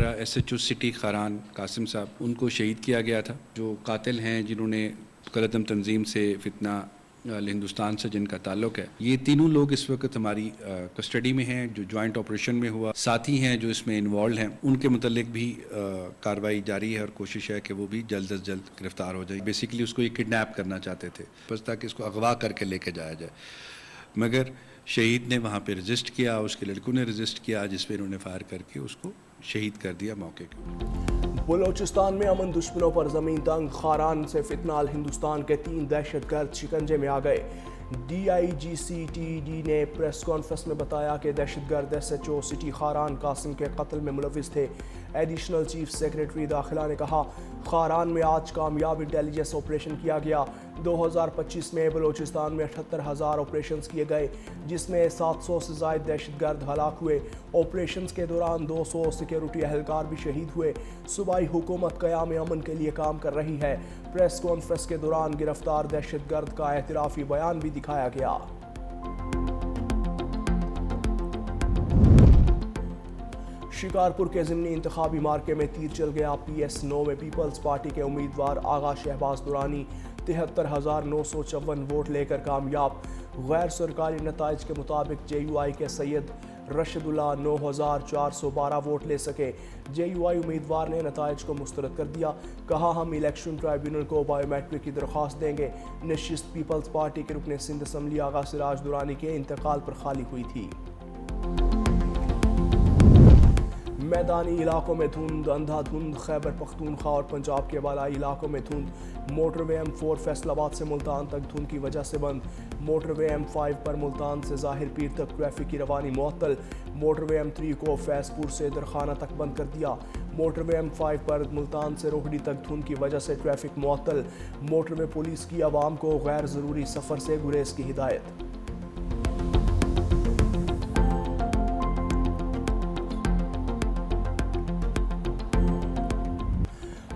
ہمارا SHO city Kharan Qasim صاحب، ان کو شہید کیا گیا تھا. جو قاتل ہیں جنہوں نے قلعتم تنظیم سے فتنہ ہندوستان سے جن کا تعلق ہے، یہ تینوں لوگ اس وقت ہماری کسٹڈی میں ہیں. جو جوائنٹ آپریشن میں ہوا ساتھی ہیں جو اس میں انوالوڈ ہیں، ان کے متعلق بھی کارروائی جاری ہے اور کوشش ہے کہ وہ بھی جلد از جلد گرفتار ہو جائے. بیسیکلی اس کو یہ کڈنیپ کرنا چاہتے تھے بس تاکہ اس کو اغوا کر کے لے کے جایا جائے، مگر شہید نے وہاں پہ رجسٹ کیا، اس کے لڑکوں نے رجسٹ کیا، جس پہ انہوں نے فائر کر کے اس کو شہید کر دیا موقع کے. بلوچستان میں امن دشمنوں پر زمین تنگ، خاران سے فتنہ ہندوستان کے 3 دہشت گرد شکنجے میں آ گئے. DIGCTD نے پریس کانفرنس میں بتایا کہ دہشت گرد SHO سٹی خاران قاسم کے قتل میں ملوث تھے. ایڈیشنل چیف سیکریٹری داخلہ نے کہا، خاران میں آج کامیاب انٹیلیجنس آپریشن کیا گیا. 2025 میں بلوچستان میں 78,000 آپریشنز کیے گئے، جس میں 700 سے زائد دہشت گرد ہلاک ہوئے. آپریشنز کے دوران 200 سیکیورٹی اہلکار بھی شہید ہوئے. صوبائی حکومت قیام امن کے لیے کام کر رہی ہے. پریس کانفرنس کے دوران گرفتار دہشت گرد کا اعترافی بیان بھی دکھایا گیا. شکارپور کے ضمنی انتخابی مارکے میں تیر چل گیا. PS9 میں پیپلز پارٹی کے امیدوار آغا شہباز درانی 73,954 ووٹ لے کر کامیاب. غیر سرکاری نتائج کے مطابق JUI کے سید رشد اللہ 9,412 ووٹ لے سکے. JUI امیدوار نے نتائج کو مسترد کر دیا. کہا، ہم الیکشن ٹرائیبیونل کو بائیو میٹرک کی درخواست دیں گے. نشست پیپلز پارٹی کے رکن سندھ اسمبلی آغا سراج درانی کے انتقال پر خالی ہوئی تھی. میدانی علاقوں میں دھند، اندھا دھند. خیبر پختونخوا اور پنجاب کے بالائی علاقوں میں دھند. موٹر وے M4 فیصل آباد سے ملتان تک دھند کی وجہ سے بند. موٹر وے M5 پر ملتان سے ظاہر پیر تک ٹریفک کی روانی معطل. موٹر وے M3 کو فیض پور سے درخانہ تک بند کر دیا. موٹر وے M5 پر ملتان سے روہڑی تک دھند کی وجہ سے ٹریفک معطل. موٹر وے پولیس کی عوام کو غیر ضروری سفر سے گریز کی ہدایت.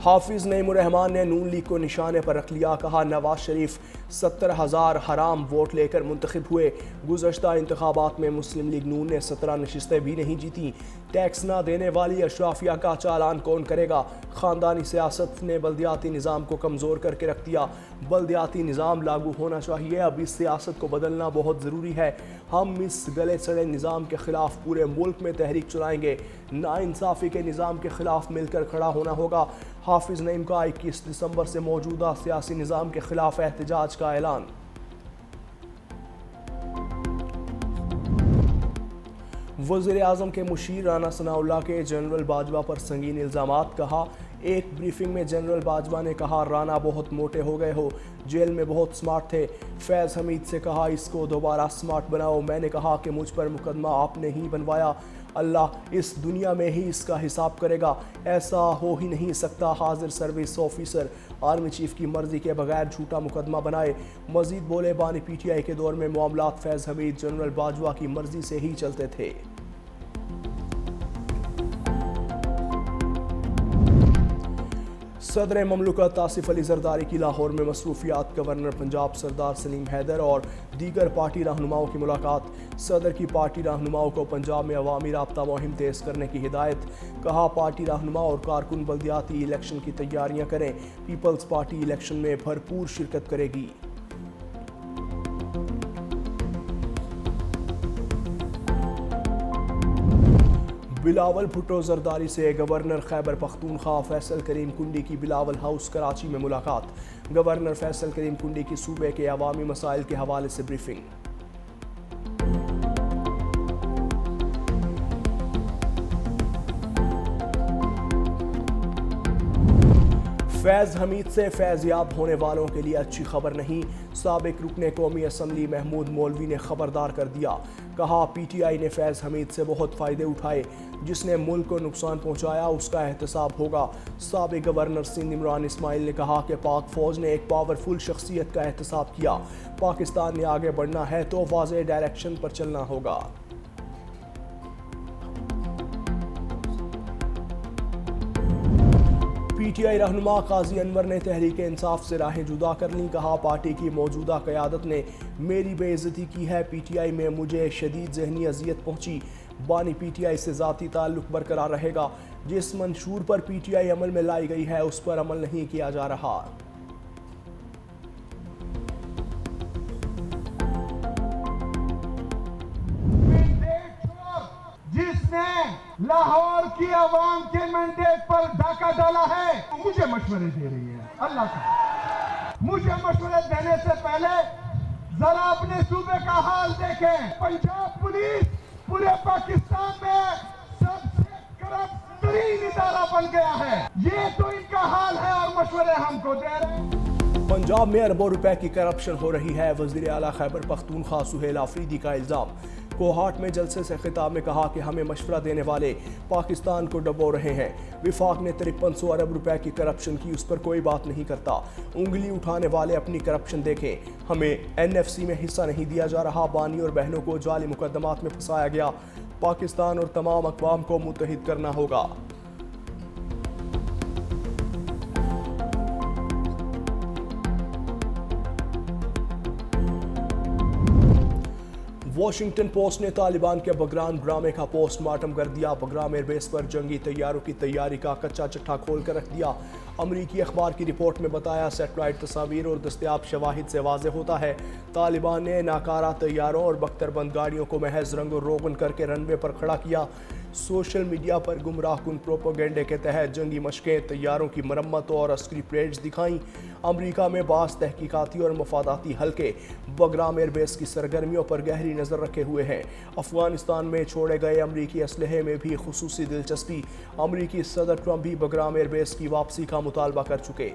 حافظ نعیم الرحمان نے نون لیگ کو نشانے پر رکھ لیا. کہا، نواز شریف 70,000 حرام ووٹ لے کر منتخب ہوئے. گزشتہ انتخابات میں مسلم لیگ نون نے 17 نشستیں بھی نہیں جیتیں. ٹیکس نہ دینے والی اشرافیہ کا چالان کون کرے گا؟ خاندانی سیاست نے بلدیاتی نظام کو کمزور کر کے رکھ دیا. بلدیاتی نظام لاگو ہونا چاہیے. اب اس سیاست کو بدلنا بہت ضروری ہے. ہم اس گلے سڑے نظام کے خلاف پورے ملک میں تحریک چلائیں گے. ناانصافی کے نظام کے خلاف مل کر کھڑا ہونا ہوگا. حافظ نعیم کا 21 دسمبر سے موجودہ سیاسی نظام کے خلاف احتجاج کا اعلان. وزیر اعظم کے مشیر رانا ثناءاللہ کے جنرل باجوہ پر سنگین الزامات. کہا، ایک بریفنگ میں جنرل باجوہ نے کہا، رانا بہت موٹے ہو گئے ہو، جیل میں بہت سمارٹ تھے. فیض حمید سے کہا، اس کو دوبارہ سمارٹ بناؤ. میں نے کہا کہ مجھ پر مقدمہ آپ نے ہی بنوایا، اللہ اس دنیا میں ہی اس کا حساب کرے گا. ایسا ہو ہی نہیں سکتا. حاضر سروس آفیسر آرمی چیف کی مرضی کے بغیر جھوٹا مقدمہ بنائے. مزید بولے، بانی PTI کے دور میں معاملات فیض حمید جنرل باجوہ کی مرضی سے ہی چلتے تھے. صدر مملکت آصف علی زرداری کی لاہور میں مصروفیات. گورنر پنجاب سردار سلیم حیدر اور دیگر پارٹی رہنماؤں کی ملاقات. صدر کی پارٹی رہنماؤں کو پنجاب میں عوامی رابطہ مہم تیز کرنے کی ہدایت. کہا، پارٹی رہنما اور کارکن بلدیاتی الیکشن کی تیاریاں کریں. پیپلز پارٹی الیکشن میں بھرپور شرکت کرے گی. بلاول بھٹو زرداری سے گورنر خیبر پختونخوا فیصل کریم کنڈی کی بلاول ہاؤس کراچی میں ملاقات. گورنر فیصل کریم کنڈی کی صوبے کے عوامی مسائل کے حوالے سے بریفنگ. فیض حمید سے فیض یاب ہونے والوں کے لیے اچھی خبر نہیں. سابق رکن قومی اسمبلی محمود مولوی نے خبردار کر دیا. کہا، PTI نے فیض حمید سے بہت فائدے اٹھائے. جس نے ملک کو نقصان پہنچایا اس کا احتساب ہوگا. سابق گورنر سندھ عمران اسماعیل نے کہا کہ پاک فوج نے ایک پاورفل شخصیت کا احتساب کیا. پاکستان نے آگے بڑھنا ہے تو واضح ڈائریکشن پر چلنا ہوگا. PTI رہنما قاضی انور نے تحریک انصاف سے راہیں جدا کر لیں. کہا، پارٹی کی موجودہ قیادت نے میری بے عزتی کی ہے. PTI میں مجھے شدید ذہنی اذیت پہنچی. بانی پی ٹی آئی سے ذاتی تعلق برقرار رہے گا. جس منشور پر پی ٹی آئی عمل میں لائی گئی ہے اس پر عمل نہیں کیا جا رہا. جس نے لاہور کی عوام کے مینڈیٹ پر ڈاکہ ڈالا ہے مجھے مشورے دے رہی ہے. اللہ کا مجھے مشورے دینے سے پہلے ذرا اپنے صوبے کا حال دیکھیں. پنجاب پولیس پورے پاکستان میں سب سے کرپٹ ترین ادارہ بن گیا ہے. یہ تو ان کا حال ہے اور مشورے ہم کو دے رہے ہیں. پنجاب میں اربوں روپے کی کرپشن ہو رہی ہے. وزیر اعلیٰ خیبر پختونخوا سہیل آفریدی کا الزام. کوہاٹ میں جلسے سے خطاب میں کہا کہ ہمیں مشورہ دینے والے پاکستان کو ڈبو رہے ہیں. وفاق نے 5300 ارب روپے کی کرپشن کی, اس پر کوئی بات نہیں کرتا. انگلی اٹھانے والے اپنی کرپشن دیکھیں. ہمیں این ایف سی میں حصہ نہیں دیا جا رہا. بانی اور بہنوں کو جعلی مقدمات میں پھنسایا گیا. پاکستان اور تمام اقوام کو متحد کرنا ہوگا. واشنگٹن پوسٹ نے طالبان کے بگرام ڈرامے کا پوسٹ مارٹم کر دیا. بگرام ایئر بیس پر جنگی طیاروں کی تیاری کا کچا چٹھا کھول کر رکھ دیا. امریکی اخبار کی رپورٹ میں بتایا سیٹلائٹ تصاویر اور دستیاب شواہد سے واضح ہوتا ہے طالبان نے ناکارہ طیاروں اور بختر بند گاڑیوں کو محض رنگ و روغن کر کے رن وے پر کھڑا کیا. سوشل میڈیا پر گمراہ کن پروپیگنڈے کے تحت جنگی مشقیں, طیاروں کی مرمت اور عسکری پریڈز دکھائیں. امریکہ میں بعض تحقیقاتی اور مفاداتی حلقے بگرام ایئر بیس کی سرگرمیوں پر گہری نظر رکھے ہوئے ہیں. افغانستان میں چھوڑے گئے امریکی اسلحے میں بھی خصوصی دلچسپی. امریکی صدر ٹرمپ بھی بگرام ایئر بیس کی واپسی کا مطالبہ کر چکے.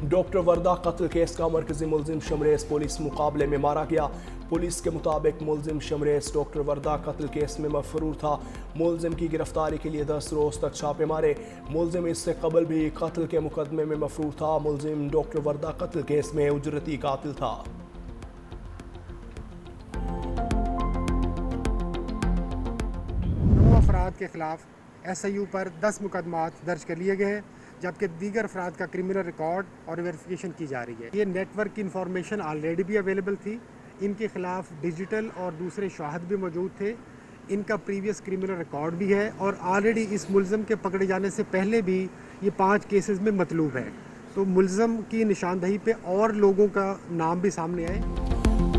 ڈاکٹر وردہ قتل کیس کا مرکزی ملزم شمریز پولیس مقابلے میں مارا گیا. پولیس کے مطابق ملزم شمریز ڈاکٹر وردہ قتل کیس میں مفرور تھا. ملزم کی گرفتاری کے لیے 10 روز تک چھاپے مارے. ملزم اس سے قبل بھی قتل کے مقدمے میں مفرور تھا. ملزم ڈاکٹر وردہ قتل کیس میں اجرتی قاتل تھا. افراد کے خلاف ایس آئی یو پر 10 مقدمات درج کر لیے گئے ہیں جبکہ دیگر افراد کا کرمنل ریکارڈ اور ویریفیکیشن کی جا رہی ہے. یہ نیٹ ورک کی انفارمیشن آلریڈی بھی اویلیبل تھی. ان کے خلاف ڈیجیٹل اور دوسرے شواہد بھی موجود تھے. ان کا پریویس کرمنل ریکارڈ بھی ہے اور آلریڈی اس ملزم کے پکڑے جانے سے پہلے بھی یہ 5 کیسز میں مطلوب ہے. تو ملزم کی نشاندہی پہ اور لوگوں کا نام بھی سامنے آئے.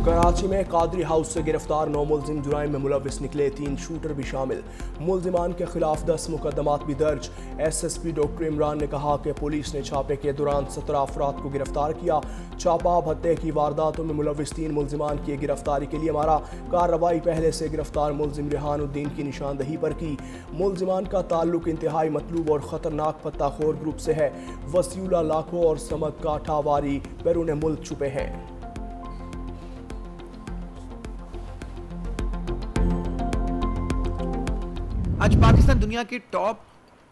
کراچی میں قادری ہاؤس سے گرفتار 9 ملزم جرائم میں ملوث نکلے. 3 شوٹر بھی شامل. ملزمان کے خلاف 10 مقدمات بھی درج. S S P doctor Imran نے کہا کہ پولیس نے چھاپے کے دوران 17 افراد کو گرفتار کیا. چاپا بھتے کی وارداتوں میں ملوث 3 ملزمان کی گرفتاری کے لیے مارا. کارروائی پہلے سے گرفتار ملزم ریحان الدین کی نشاندہی پر کی. ملزمان کا تعلق انتہائی مطلوب اور خطرناک پتہ خور گروپ سے ہے. وسیع اللہ لاکھو اور سمد کاٹھا واری بیرون ملک چھپے ہیں. آج پاکستان دنیا کے ٹاپ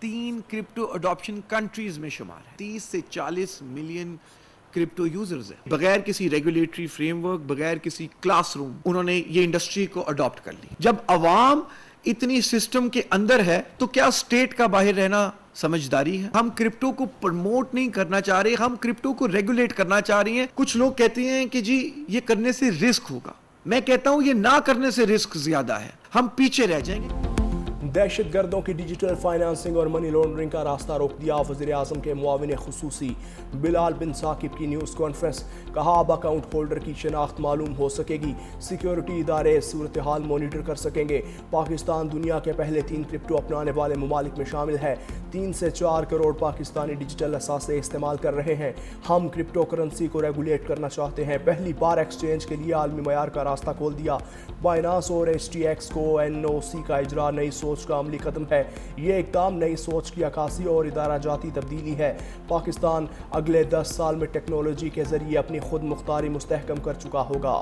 3 کرپٹو اڈاپشن کنٹریز میں شمار ہے. 30 سے 40 ملین کرپٹو یوزرز ہیں. بغیر کسی ریگولیٹری فریم ورک, بغیر کسی کلاس روم, انہوں نے یہ انڈسٹری کو اڈاپٹ کر لی. جب عوام اتنی سسٹم کے اندر ہے تو کیا اسٹیٹ کا باہر رہنا سمجھداری ہے؟ ہم کرپٹو کو پروموٹ نہیں کرنا چاہ رہے, ہم کرپٹو کو ریگولیٹ کرنا چاہ رہی ہیں. کچھ لوگ کہتے ہیں کہ جی یہ کرنے سے رسک ہوگا. میں کہتا ہوں یہ نہ کرنے سے رسک زیادہ ہے, ہم پیچھے رہ جائیں گے. دہشت گردوں کی ڈیجیٹل فائنانسنگ اور منی لانڈرنگ کا راستہ روک دیا. وزیر اعظم کے معاون خصوصی بلال بن ثاقب کی نیوز کانفرنس. کہا اب اکاؤنٹ ہولڈر کی شناخت معلوم ہو سکے گی. سیکیورٹی ادارے صورتحال مانیٹر کر سکیں گے. پاکستان دنیا کے پہلے 3 کرپٹو اپنانے والے ممالک میں شامل ہے. 3 سے 4 کروڑ پاکستانی ڈیجیٹل اثاثے استعمال کر رہے ہیں. ہم کرپٹو کرنسی کو ریگولیٹ کرنا چاہتے ہیں. پہلی بار ایکسچینج کے لیے عالمی معیار کا راستہ کھول دیا. بائنانس اور ایچ ٹی ایکس کو NOC کا اجرا نئی سوچ کا عملی قدم ہے. یہ اقدام نئی سوچ کی عکاسی اور ادارہ جاتی تبدیلی ہے. پاکستان اگلے 10 سال میں ٹیکنالوجی کے ذریعے اپنی خود مختاری مستحکم کر چکا ہوگا.